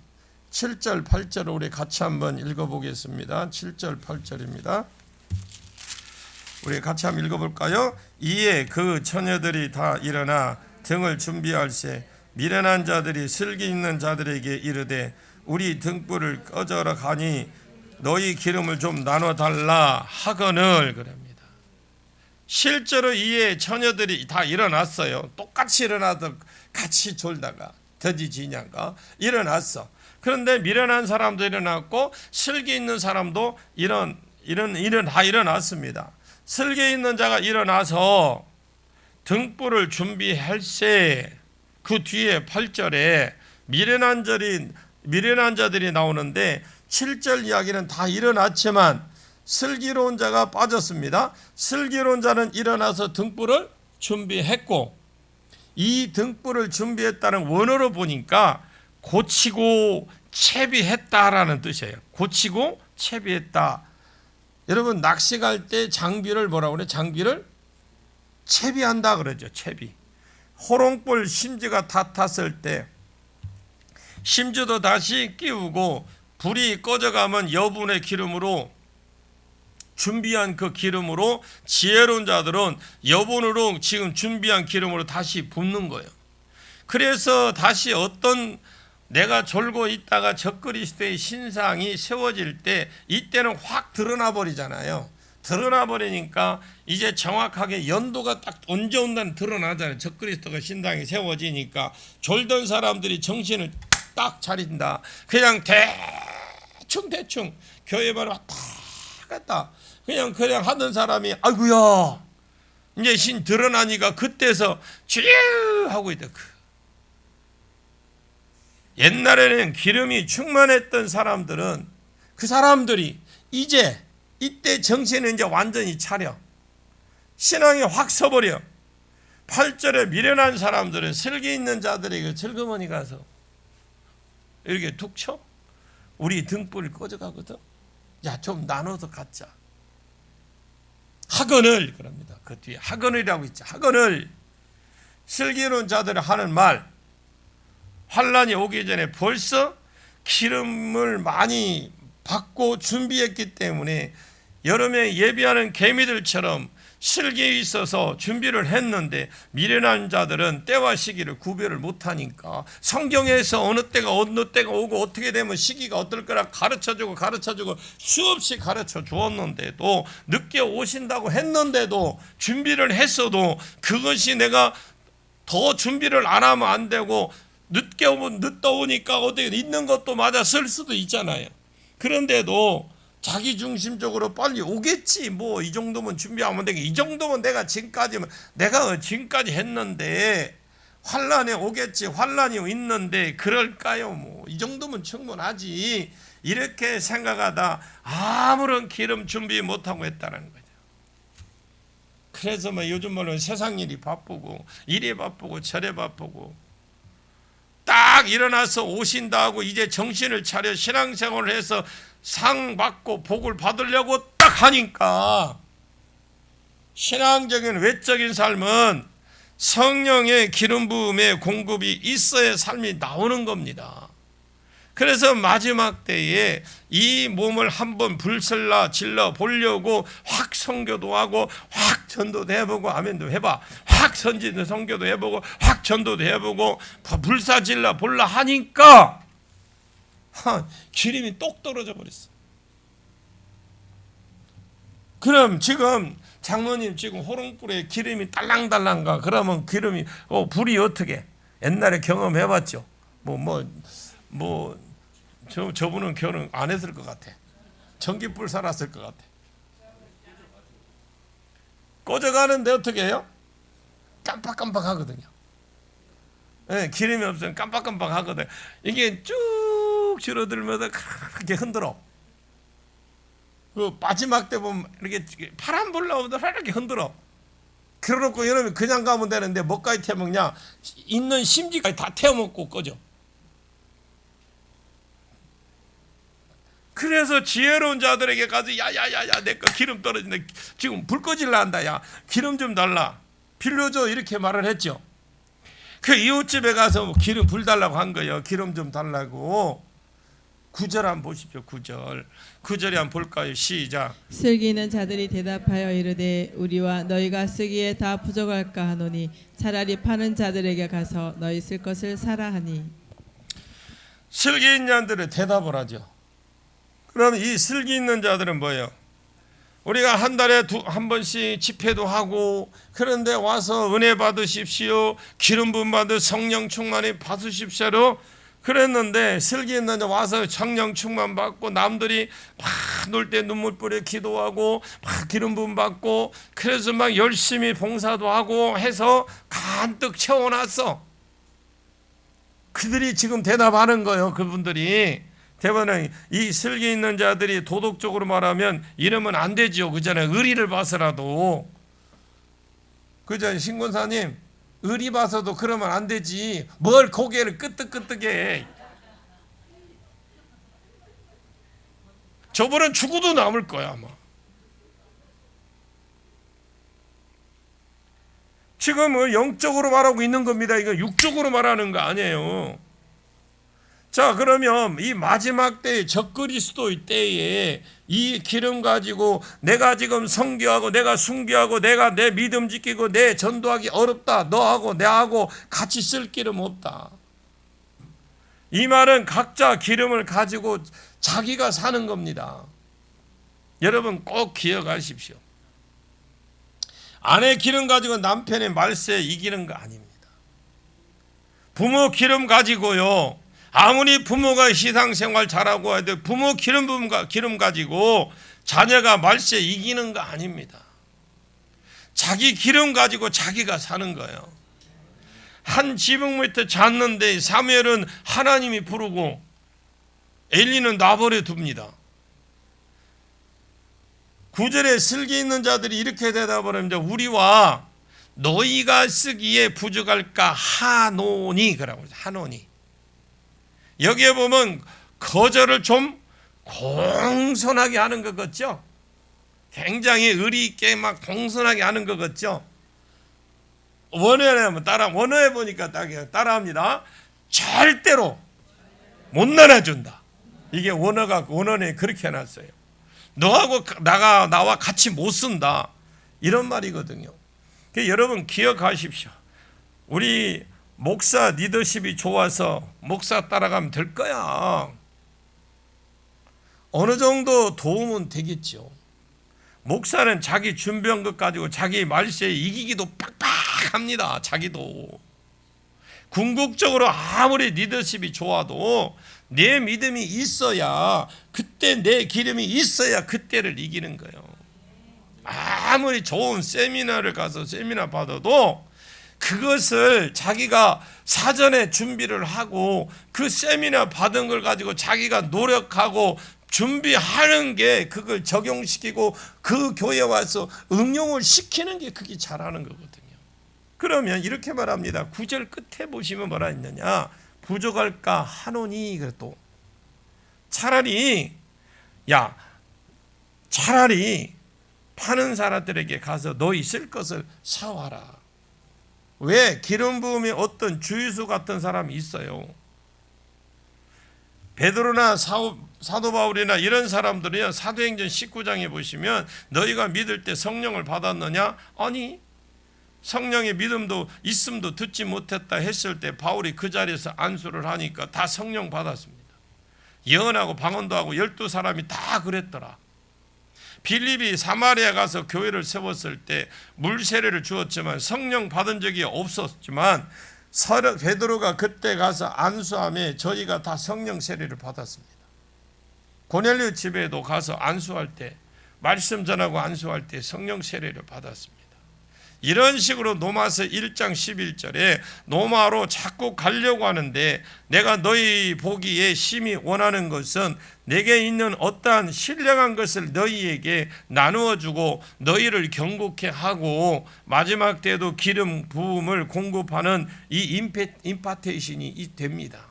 7절 8절을 우리 같이 한번 읽어보겠습니다. 7절 8절입니다. 우리 같이 한번 읽어볼까요? 이에 그 처녀들이 다 일어나 등을 준비할세 미련한 자들이 슬기 있는 자들에게 이르되 우리 등불을 꺼져라 가니 너희 기름을 좀 나눠달라 하거늘 그럽니다. 실제로 이에 처녀들이 다 일어났어요. 똑같이 일어나서 같이 졸다가 더디지냐가 일어났어. 그런데 미련한 사람도 일어났고 슬기 있는 사람도 다 일어났습니다. 슬기 있는 자가 일어나서 등불을 준비할세. 그 뒤에 8절에 미련한 자들이 나오는데 7절 이야기는 다 일어났지만 슬기로운 자가 빠졌습니다. 슬기로운 자는 일어나서 등불을 준비했고 이 등불을 준비했다는 원어로 보니까 고치고 채비했다라는 뜻이에요. 고치고 채비했다. 여러분 낚시 갈 때 장비를 뭐라고 그래요? 장비를 채비한다 그러죠. 채비. 호롱불 심지가 다 탔을 때 심지도 다시 끼우고 불이 꺼져가면 여분의 기름으로 준비한 그 기름으로 지혜로운 자들은 여분으로 지금 준비한 기름으로 다시 붓는 거예요. 그래서 다시 어떤 내가 졸고 있다가 적그리스도의 신상이 세워질 때 이때는 확 드러나 버리잖아요. 드러나 버리니까 이제 정확하게 연도가 딱 언제 온다는 드러나잖아요. 적그리스도가 신상이 세워지니까 졸던 사람들이 정신을 딱 차린다. 그냥 대충 교회만 왔다 갔다 그냥 하던 사람이 아이고야 이제 신 드러나니까 그때서 주여 하고 있다. 옛날에는 기름이 충만했던 사람들은 그 사람들이 이때 정신을 이제 완전히 차려. 신앙이 확 서버려. 8절에 미련한 사람들은 슬기 있는 자들에게 슬그머니 가서 이렇게 툭 쳐. 우리 등불이 꺼져가거든. 야, 좀 나눠서 갖자. 학언을 그럽니다. 그 뒤에 학언이라고 있죠. 학언을 슬기로운 자들이 하는 말. 환란이 오기 전에 벌써 기름을 많이 받고 준비했기 때문에 여러 명이 예비하는 개미들처럼 슬기에 있어서 준비를 했는데 미련한 자들은 때와 시기를 구별을 못하니까 성경에서 어느 때가 오고 어떻게 되면 시기가 어떨 거라 가르쳐주고 수없이 가르쳐 주었는데도 늦게 오신다고 했는데도 준비를 했어도 그것이 내가 더 준비를 안 하면 안 되고 늦게 오면 늦다 오니까 어떻게 있는 것도 맞아 쓸 수도 있잖아요. 그런데도 자기 중심적으로 빨리 오겠지. 뭐 이 정도면 준비하면 되겠. 이 정도면 내가 지금까지 했는데 환란에 오겠지. 환란이 있는데 그럴까요? 뭐 이 정도면 충분하지. 이렇게 생각하다 아무런 기름 준비 못하고 했다는 거죠. 그래서 뭐 요즘 말로 세상 일이 바쁘고 이리 바쁘고 저리 바쁘고 딱 일어나서 오신다 하고 이제 정신을 차려 신앙생활을 해서 상 받고 복을 받으려고 딱 하니까 신앙적인 외적인 삶은 성령의 기름 부음의 공급이 있어야 삶이 나오는 겁니다. 그래서 마지막 때에 이 몸을 한번 불살라 질러 보려고 확 선교도 하고 확 전도도 해보고 아멘도 해봐. 확 선지도 선교도 해보고 확 전도도 해보고 불사질러 볼라 하니까 기름이 똑 떨어져 버렸어. 그럼 지금 장모님 지금 호롱불에 기름이 딸랑딸랑가 그러면 기름이 불이 어떻게 옛날에 경험해봤죠. 저분은 결혼 안 했을 것 같아. 전기불 살았을 것 같아. 꺼져가는데 어떻게 해요? 깜빡깜빡 하거든요. 네, 기름이 없으면 깜빡깜빡 하거든. 이게 쭉 줄어들면서 그렇게 흔들어. 그 마지막 때 보면 이렇게 파란불 나오면 이렇게 흔들어. 그래놓고 여러분 그냥 가면 되는데 뭐까지 태먹냐? 있는 심지까지 다 태워먹고 꺼져. 그래서 지혜로운 자들에게 가서 야야야야 내 거 기름 떨어진다. 지금 불 꺼질라 한다. 야 기름 좀 달라. 빌려줘 이렇게 말을 했죠. 그 이웃집에 가서 기름 불 달라고 한 거예요. 기름 좀 달라고. 9절 한번 보십시오. 9절에 한번 볼까요? 시작. 슬기 있는 자들이 대답하여 이르되 우리와 너희가 쓰기에 다 부족할까 하노니 차라리 파는 자들에게 가서 너희 쓸 것을 사라 하니. 슬기 있는 자들은 대답을 하죠. 그럼 이 슬기 있는 자들은 뭐예요? 우리가 한 달에 한 번씩 집회도 하고 그런데 와서 은혜 받으십시오. 기름 부음 받으 성령 충만히 받으십시오. 그랬는데 슬기 있는 자 와서 성령 충만 받고 남들이 막 놀 때 눈물 뿌려 기도하고 막 기름 부음 받고 그래서 막 열심히 봉사도 하고 해서 간뜩 채워놨어. 그들이 지금 대답하는 거예요. 그분들이. 대번에 이 슬기 있는 자들이 도덕적으로 말하면 이러면 안 되죠. 그잖아요. 의리를 봐서라도. 그죠? 신권사님 의리 봐서도 그러면 안 되지. 뭘 고개를 끄덕끄덕해. 저분은 죽어도 남을 거야 아마. 지금 영적으로 말하고 있는 겁니다. 이거 육적으로 말하는 거 아니에요. 자 그러면 이 마지막 때에 적그리스도의 때에 이 기름 가지고 내가 지금 선교하고 내가 순교하고 내가 내 믿음 지키고 내 전도하기 어렵다. 너하고 내하고 같이 쓸 기름 없다. 이 말은 각자 기름을 가지고 자기가 사는 겁니다. 여러분 꼭 기억하십시오. 아내 기름 가지고 남편의 말세에 이기는 거 아닙니다. 부모 기름 가지고요. 아무리 부모가 신앙생활 잘하고 해도 부모 기름 가지고 자녀가 말세 이기는 거 아닙니다. 자기 기름 가지고 자기가 사는 거예요. 한 지붕 밑에 잤는데 사무엘은 하나님이 부르고 엘리는 놔버려 둡니다. 9절에 슬기 있는 자들이 이렇게 대답을 합니다. 우리와 너희가 쓰기에 부족할까 하노니 그라고 하노니. 여기에 보면 거절을 좀 공손하게 하는 것 같죠? 굉장히 의리 있게 막 공손하게 하는 것 같죠? 원어에 원어에 보니까 따라합니다. 절대로 못 나눠준다. 이게 원어에 그렇게 해놨어요. 너하고 나와 같이 못 쓴다. 이런 말이거든요. 여러분 기억하십시오. 우리 목사 리더십이 좋아서 목사 따라가면 될 거야. 어느 정도 도움은 되겠죠. 목사는 자기 준비한 것 가지고 자기 말세에 이기기도 빡빡합니다. 자기도. 궁극적으로 아무리 리더십이 좋아도 내 믿음이 있어야, 그때 내 기름이 있어야 그때를 이기는 거예요. 아무리 좋은 세미나를 가서 세미나 받아도 그것을 자기가 사전에 준비를 하고 그 세미나 받은 걸 가지고 자기가 노력하고 준비하는 게, 그걸 적용시키고 그 교회에 와서 응용을 시키는 게 그게 잘하는 거거든요. 그러면 이렇게 말합니다. 9절 끝에 보시면 뭐라 했느냐, 부족할까 하노니. 그래도 차라리 파는 사람들에게 가서 너희 쓸 것을 사와라. 왜? 기름 부음이 어떤 주유소 같은 사람이 있어요. 베드로나 사도 바울이나 이런 사람들이요, 사도행전 19장에 보시면 너희가 믿을 때 성령을 받았느냐? 아니, 성령의 믿음도 있음도 듣지 못했다 했을 때 바울이 그 자리에서 안수를 하니까 다 성령 받았습니다. 예언하고 방언도 하고 12사람이 다 그랬더라. 빌립이 사마리아 가서 교회를 세웠을 때 물세례를 주었지만 성령 받은 적이 없었지만 베드로가 그때 가서 안수함에 저희가 다 성령 세례를 받았습니다. 고넬료 집에도 가서 안수할 때, 말씀 전하고 안수할 때 성령 세례를 받았습니다. 이런 식으로 로마서 1장 11절에 로마로 자꾸 가려고 하는데, 내가 너희 보기에 심히 원하는 것은 내게 있는 어떠한 신령한 것을 너희에게 나누어 주고 너희를 경고케 하고 마지막 때도 기름 부음을 공급하는 이 임파테이션이 됩니다.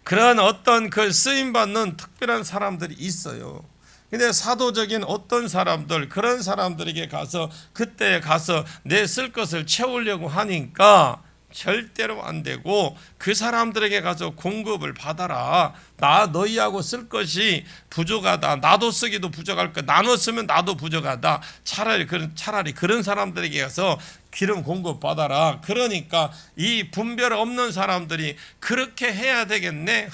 그런 어떤 그 쓰임받는 특별한 사람들이 있어요. 근데 사도적인 어떤 사람들, 그런 사람들에게 가서 그때 가서 내 쓸 것을 채우려고 하니까 절대로 안 되고, 그 사람들에게 가서 공급을 받아라. 나 너희하고 쓸 것이 부족하다. 나도 쓰기도 부족할 거, 나눠 쓰면 나도 부족하다. 차라리 그런 사람들에게 가서 기름 공급 받아라. 그러니까 이 분별 없는 사람들이 그렇게 해야 되겠네.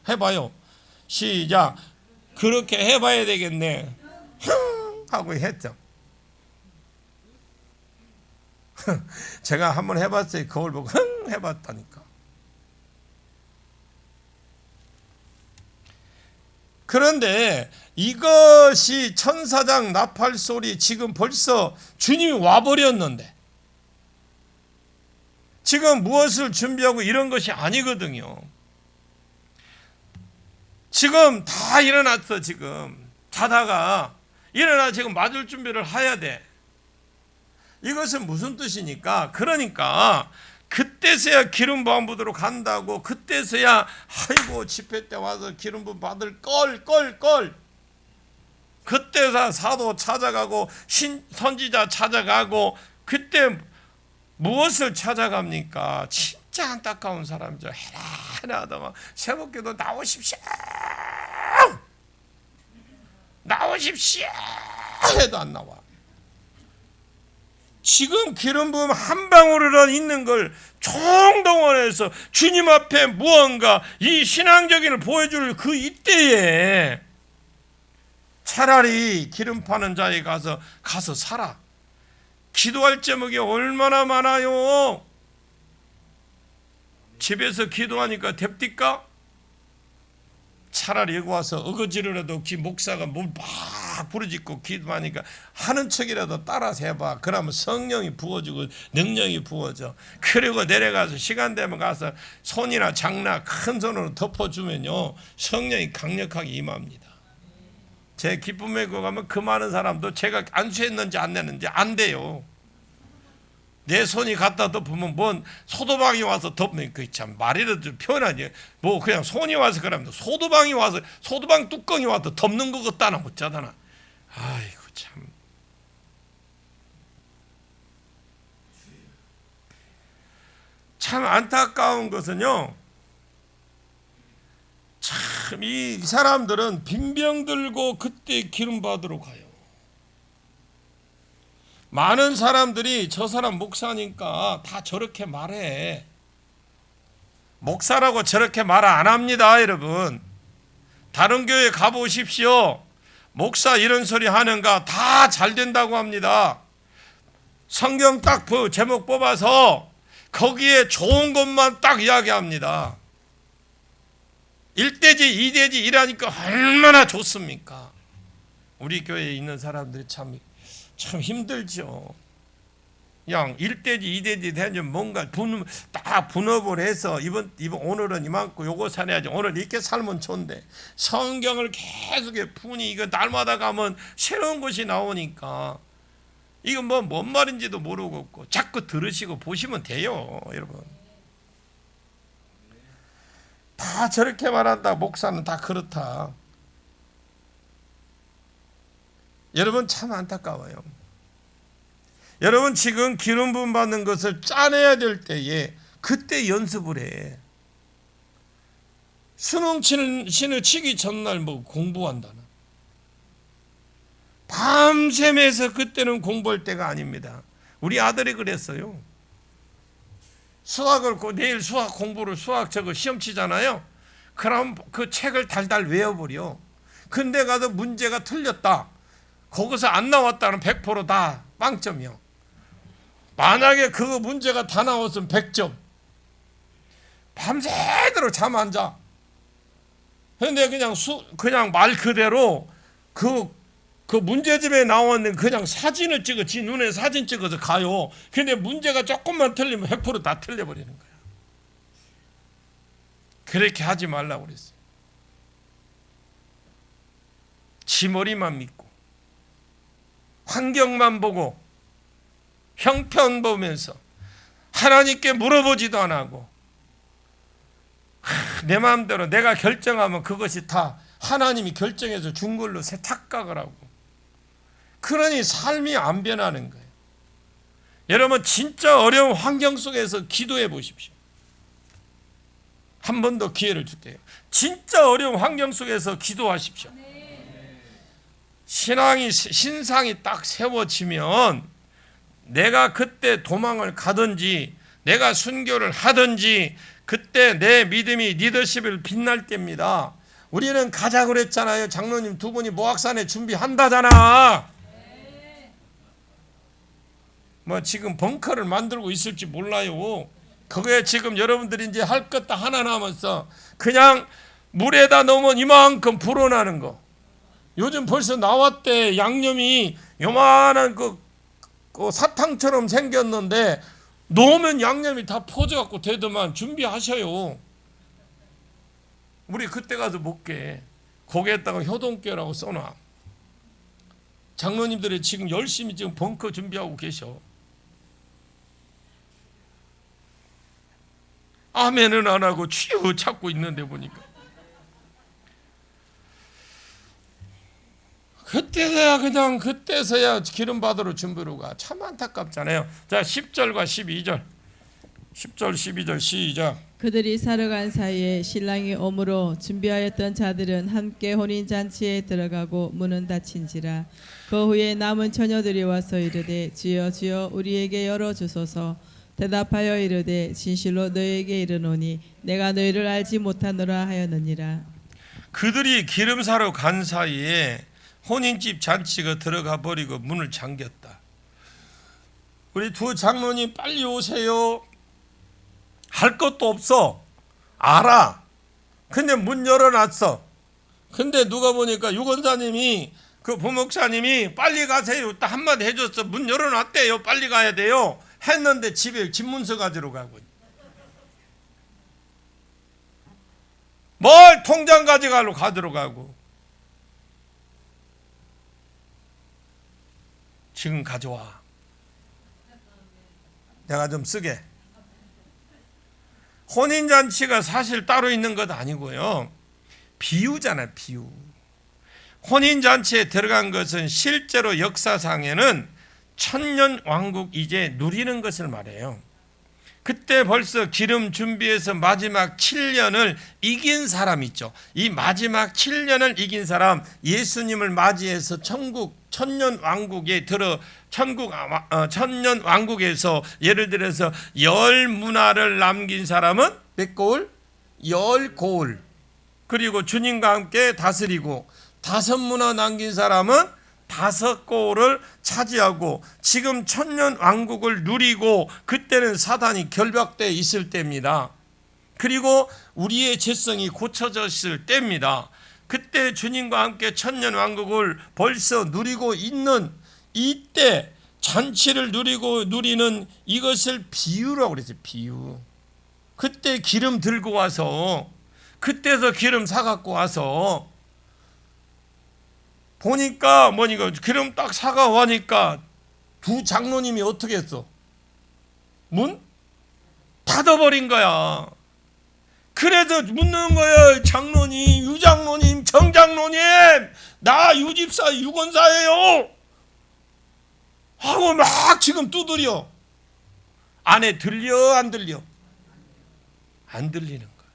해봐요. 시작. 그렇게 해봐야 되겠네. 하고 했죠. 제가 한번 해봤어요. 거울 보고 해봤다니까. 그런데 이것이 천사장 나팔 소리, 지금 벌써 주님이 와버렸는데 지금 무엇을 준비하고 이런 것이 아니거든요. 지금 다 일어났어. 지금 자다가 일어나 지금 맞을 준비를 해야 돼. 이것은 무슨 뜻이니까, 그러니까 그때서야 기름 부음 받으러 간다고, 그때서야 아이고 집회 때 와서 기름 부음 받을 걸 그때서 사도 찾아가고 선지자 찾아가고, 그때 무엇을 찾아갑니까? 진짜 안타까운 사람이죠. 해라하다가 새벽기도 나오십시오 해도 안 나와. 지금 기름 부음 한 방울이라도 있는 걸 총동원해서 주님 앞에 무언가 이 신앙적인을 보여줄 그 이때에 차라리 기름 파는 자에 가서 살아. 기도할 제목이 얼마나 많아요. 집에서 기도하니까 됩니까? 차라리 여기 와서 어거지로라도 목사가 뭘 막 부르짖고 기도하니까 하는 척이라도 따라서 해봐. 그러면 성령이 부어지고 능력이 부어져. 그리고 내려가서 시간 되면 가서 손이나 장나 큰 손으로 덮어주면요, 성령이 강력하게 임합니다. 제 기쁨의 거 가면 그 많은 사람도 제가 안수했는지 안 냈는지 안 돼요. 내 손이 갖다 덮으면 뭔 소도방이 와서 덮으면 그 참 말이라도 표현하지. 뭐 그냥 손이 와서 그러면 소도방이 와서 소도방 뚜껑이 와서 덮는 것 같다나 못하잖아. 아이고 참. 참 안타까운 것은요, 참 이 사람들은 빈병 들고 그때 기름 받으러 가요. 많은 사람들이 저 사람 목사니까 다 저렇게 말해. 목사라고 저렇게 말 안 합니다, 여러분. 다른 교회 가보십시오. 목사 이런 소리 하는가 다 잘 된다고 합니다. 성경 딱 제목 뽑아서 거기에 좋은 것만 딱 이야기합니다. 1대지 2대지 이라니까 얼마나 좋습니까? 우리 교회에 있는 사람들이 참 힘들죠. 그냥 1대지 2대지 되면 뭔가 분업을 해서 이번 오늘은 이만큼 요거 살아야지, 오늘 이렇게 살면 좋은데 성경을 계속 분이 이거 날마다 가면 새로운 것이 나오니까 이건 뭔 말인지도 모르고 자꾸 들으시고 보시면 돼요. 여러분 다 저렇게 말한다, 목사는 다 그렇다. 여러분 참 안타까워요. 여러분 지금 기름 부음 받는 것을 짜내야 될 때에 그때 연습을 해. 수능 신을 치기 전날 공부한다나. 밤샘에서 그때는 공부할 때가 아닙니다. 우리 아들이 그랬어요. 수학을 내일 수학 공부를 저거 시험 치잖아요. 그럼 그 책을 달달 외워버려. 근데 가서 문제가 틀렸다. 거기서 안 나왔다는 100%다 빵점이요. 만약에 그 문제가 다 나왔으면 100점. 밤새도록 잠 안 자. 근데 그냥 말 그대로 그 문제집에 나오는 그냥 사진을 찍어, 지 눈에 사진 찍어서 가요. 근데 문제가 조금만 틀리면 100% 틀려버리는 거야. 그렇게 하지 말라고 그랬어요. 지 머리만 믿고 환경만 보고 형편 보면서 하나님께 물어보지도 안 하고 내 마음대로 내가 결정하면 그것이 다 하나님이 결정해서 준 걸로 착각을 하고, 그러니 삶이 안 변하는 거예요. 여러분 진짜 어려운 환경 속에서 기도해 보십시오. 한 번 더 기회를 줄게요. 진짜 어려운 환경 속에서 기도하십시오. 신상이 딱 세워지면 내가 그때 도망을 가든지 내가 순교를 하든지 그때 내 믿음이 리더십을 빛날 때입니다. 우리는 가자 그랬잖아요. 장로님 두 분이 모악산에 준비한다잖아. 지금 벙커를 만들고 있을지 몰라요. 그거에 지금 여러분들이 이제 할 것 다 하나 남았어. 그냥 물에다 넣으면 이만큼 불어나는 거. 요즘 벌써 나왔대. 양념이 요만한 그 사탕처럼 생겼는데 넣으면 양념이 다 퍼져갖고 되더만. 준비하셔요. 우리 그때 가서 먹게. 거기에다가 효동교라고 써놔. 장로님들이 지금 열심히 지금 벙커 준비하고 계셔. 아멘은 안 하고 취우 찾고 있는데 보니까. 그때서야 기름 받으러 준비로 가. 참 안타깝잖아요. 자, 10절과 12절. 10절 12절 시작. 그들이 사러 간 사이에 신랑이 오므로 준비하였던 자들은 함께 혼인잔치에 들어가고 문은 닫힌지라. 그 후에 남은 처녀들이 와서 이르되 주여 주여 우리에게 열어주소서. 대답하여 이르되 진실로 너희에게 이르노니 내가 너희를 알지 못하노라 하였느니라. 그들이 기름 사러 간 사이에 혼인집 잔치가 들어가 버리고 문을 잠겼다. 우리 두 장로님 빨리 오세요. 할 것도 없어. 알아. 근데 문 열어놨어. 근데 누가 보니까 유권사님이 그 부목사님이 빨리 가세요. 딱 한마디 해줬어. 문 열어놨대요. 빨리 가야 돼요. 했는데 집에 집문서 가지러 가고. 뭘 통장 가지러 가고. 지금 가져와. 내가 좀 쓰게. 혼인잔치가 사실 따로 있는 것 아니고요. 비유잖아요. 비유. 혼인잔치에 들어간 것은 실제로 역사상에는 천년 왕국 이제 누리는 것을 말해요. 그때 벌써 기름 준비해서 마지막 7년을 이긴 사람 있죠. 이 마지막 7년을 이긴 사람, 예수님을 맞이해서 천년 왕국에 천년 왕국에서 예를 들어서 10문화를 남긴 사람은 몇 고을? 10고을. 그리고 주님과 함께 다스리고 5문화 남긴 사람은 5골을 차지하고 지금 천년 왕국을 누리고, 그때는 사단이 결박되어 있을 때입니다. 그리고 우리의 죄성이 고쳐졌을 때입니다. 그때 주님과 함께 천년 왕국을 벌써 누리고 있는 이때 잔치를 누리는 이것을 비유라고 그랬어요. 비유. 그때 기름 들고 와서, 그때서 기름 사갖고 와서 보니까 뭐니까 기름 딱 사가오니까 두 장로님이 어떻게 했어? 문 닫아버린 거야. 그래서 묻는 거예요. 장로님, 유장로님, 정장로님, 나 유집사, 유권사예요 하고 막 지금 두드려. 안에 들려 안 들려? 안 들리는 거예요.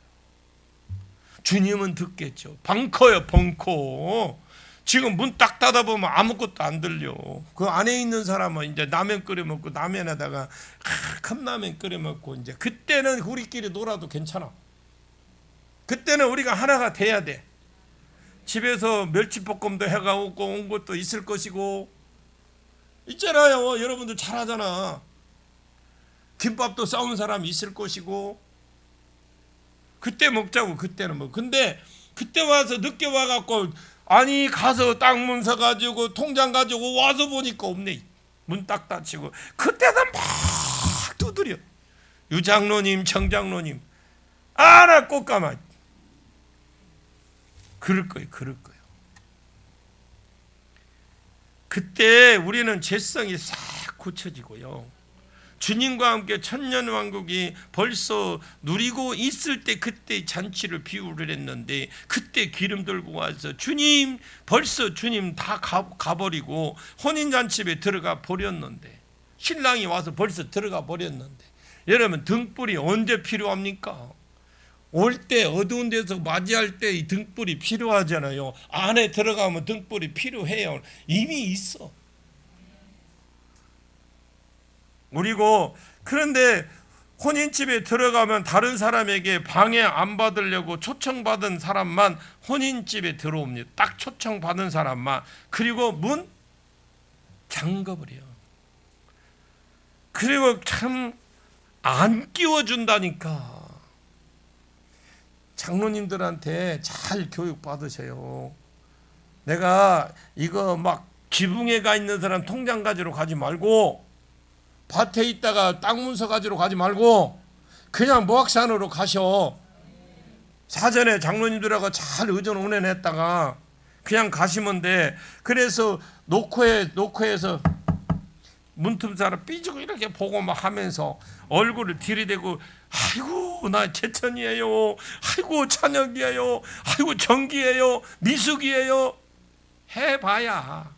주님은 듣겠죠. 벙커요, 벙커. 지금 문 딱 닫아보면 아무것도 안 들려. 그 안에 있는 사람은 이제 라면 끓여 먹고, 라면에다가 컵라면 끓여 먹고, 이제 그때는 우리끼리 놀아도 괜찮아. 그때는 우리가 하나가 돼야 돼. 집에서 멸치볶음도 해가지고 온 것도 있을 것이고, 있잖아요. 여러분들 잘 하잖아. 김밥도 싸운 사람이 있을 것이고, 그때 먹자고. 그때는 뭐. 근데 그때 와서 늦게 와갖고, 아니 가서 땅 문 서가지고 통장 가지고 와서 보니까 없네. 문 딱 닫히고. 그때도 막 두드려. 유장로님, 정장로님, 나 꽃가마. 그럴 거예요. 그럴 거예요. 그때 우리는 죄성이 싹 고쳐지고요. 주님과 함께 천년왕국이 벌써 누리고 있을 때 그때 잔치를 비유를 했는데, 그때 기름 들고 와서 주님, 벌써 주님 다 가버리고 혼인잔치에 들어가 버렸는데, 신랑이 와서 벌써 들어가 버렸는데, 여러분 등불이 언제 필요합니까? 올 때 어두운 데서 맞이할 때 이 등불이 필요하잖아요. 안에 들어가면 등불이 필요해요. 이미 있어. 그리고 그런데 혼인집에 들어가면 다른 사람에게 방해 안 받으려고 초청받은 사람만 혼인집에 들어옵니다. 딱 초청받은 사람만. 그리고 문 잠궈버려요. 그리고 참 안 끼워준다니까. 장로님들한테 잘 교육 받으세요. 내가 이거 막 지붕에 가 있는 사람 통장 가지러 가지 말고, 밭에 있다가 땅 문서 가지러 가지 말고 그냥 모악산으로 가셔. 사전에 장로님들하고 잘 의전 운행했다가 그냥 가시면 돼. 그래서 노코에서 문틈사로 삐지고 이렇게 보고 막 하면서 얼굴을 들이대고, 아이고 나 제천이에요, 아이고 찬혁이에요, 아이고 정기예요, 미숙이에요 해봐야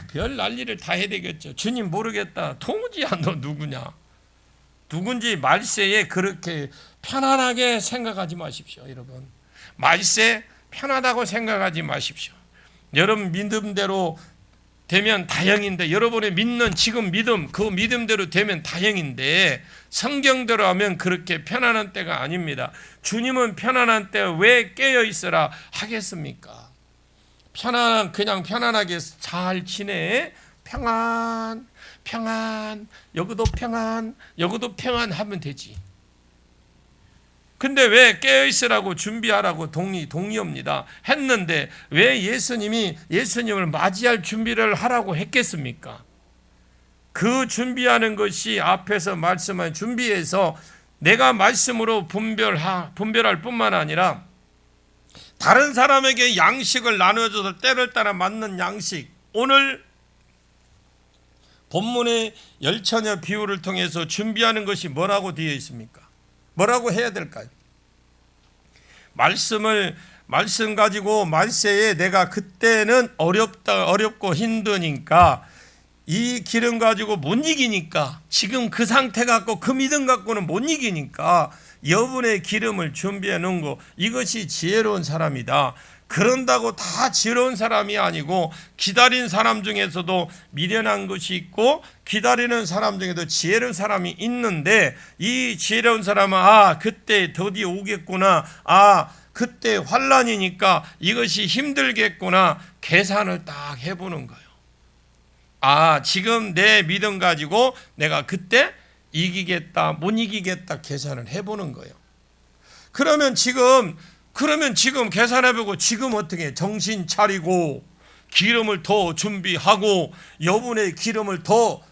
별 난리를 다 해야 되겠죠. 주님 모르겠다. 통지야 너 누구냐? 누군지 말세에 그렇게 편안하게 생각하지 마십시오. 여러분, 말세 편하다고 생각하지 마십시오. 여러분 믿음대로 되면 다행인데, 여러분의 믿는 지금 믿음, 그 믿음대로 되면 다행인데, 성경대로 하면 그렇게 편안한 때가 아닙니다. 주님은 편안한 때 왜 깨어 있으라 하겠습니까? 그냥 편안하게 잘 지내. 평안, 여기도 평안 하면 되지. 근데 왜 깨어있으라고 준비하라고 동의합니다. 했는데 왜 예수님을 맞이할 준비를 하라고 했겠습니까? 그 준비하는 것이 앞에서 말씀한 준비해서 내가 말씀으로 분별할 뿐만 아니라 다른 사람에게 양식을 나눠줘서 때를 따라 맞는 양식. 오늘 본문의 열처녀 비유를 통해서 준비하는 것이 뭐라고 되어 있습니까? 뭐라고 해야 될까요? 말씀 가지고 말세에 내가 그때는 어렵고 힘드니까, 이 기름 가지고 못 이기니까, 지금 그 상태 갖고 그 믿음 갖고는 못 이기니까 여분의 기름을 준비해 놓은 거, 이것이 지혜로운 사람이다. 그런다고 다 지혜로운 사람이 아니고 기다린 사람 중에서도 미련한 것이 있고 기다리는 사람 중에도 지혜로운 사람이 있는데, 이 지혜로운 사람은 그때 드디어 오겠구나, 그때 환란이니까 이것이 힘들겠구나 계산을 딱 해보는 거예요. 아, 지금 내 믿음 가지고 내가 그때 이기겠다 못 이기겠다 계산을 해보는 거예요. 그러면 지금 계산해보고 지금 어떻게 정신 차리고 기름을 더 준비하고 여분의 기름을 더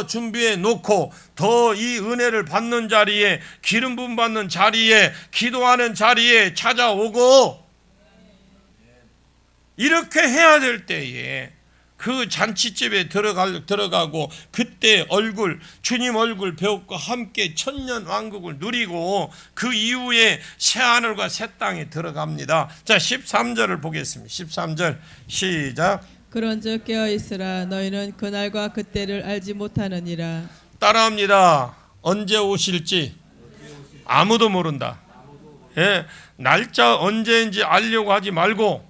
준비해 놓고 더 이 은혜를 받는 자리에 기름 부음 받는 자리에 기도하는 자리에 찾아오고 이렇게 해야 될 때에 그 잔치집에 들어가고 그때 주님 얼굴 배우고 함께 천년 왕국을 누리고 그 이후에 새하늘과 새 땅에 들어갑니다. 자, 13절을 보겠습니다. 13절 시작. 그런즉 깨어 있으라. 너희는 그날과 그때를 알지 못하느니라. 따라합니다. 언제 오실지 아무도 모른다. 예, 날짜 언제인지 알려고 하지 말고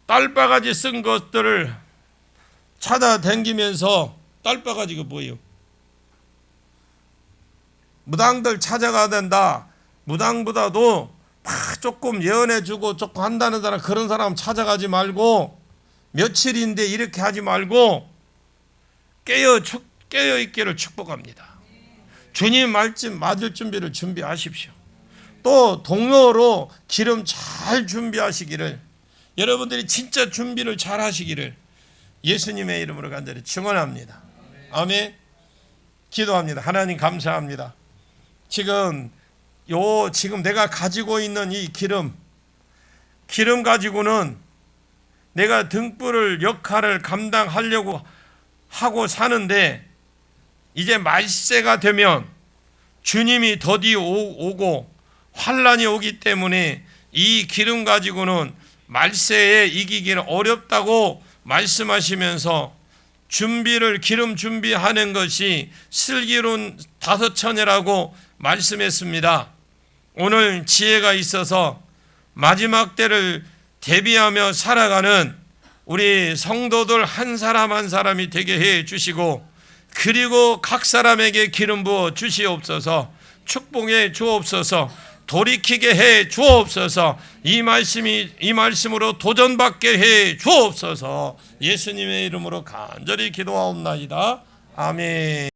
딸바가지 쓴 것들을 찾아다니면서 딸바가지가 뭐예요? 무당들 찾아가야 된다. 무당보다도 조금 예언해주고 조금 한다는 사람, 그런 사람 찾아가지 말고 며칠인데 이렇게 하지 말고 깨어 있기를 축복합니다. 주님 말씀 맞을 준비를 준비하십시오. 또 동료로 기름 잘 준비하시기를, 여러분들이 진짜 준비를 잘 하시기를 예수님의 이름으로 간절히 축원합니다. 아멘. 기도합니다. 하나님 감사합니다. 지금 내가 가지고 있는 이 기름 가지고는 내가 등불을 역할을 감당하려고 하고 사는데 이제 말세가 되면 주님이 더디 오고 환란이 오기 때문에 이 기름 가지고는 말세에 이기기는 어렵다고 말씀하시면서 기름 준비하는 것이 슬기로운 5천이라고 말씀했습니다. 오늘 지혜가 있어서 마지막 때를 대비하며 살아가는 우리 성도들 한 사람 한 사람이 되게 해 주시고, 그리고 각 사람에게 기름 부어 주시옵소서. 축복해 주옵소서. 돌이키게 해 주옵소서. 이 말씀으로 도전받게 해 주옵소서. 예수님의 이름으로 간절히 기도하옵나이다. 아멘.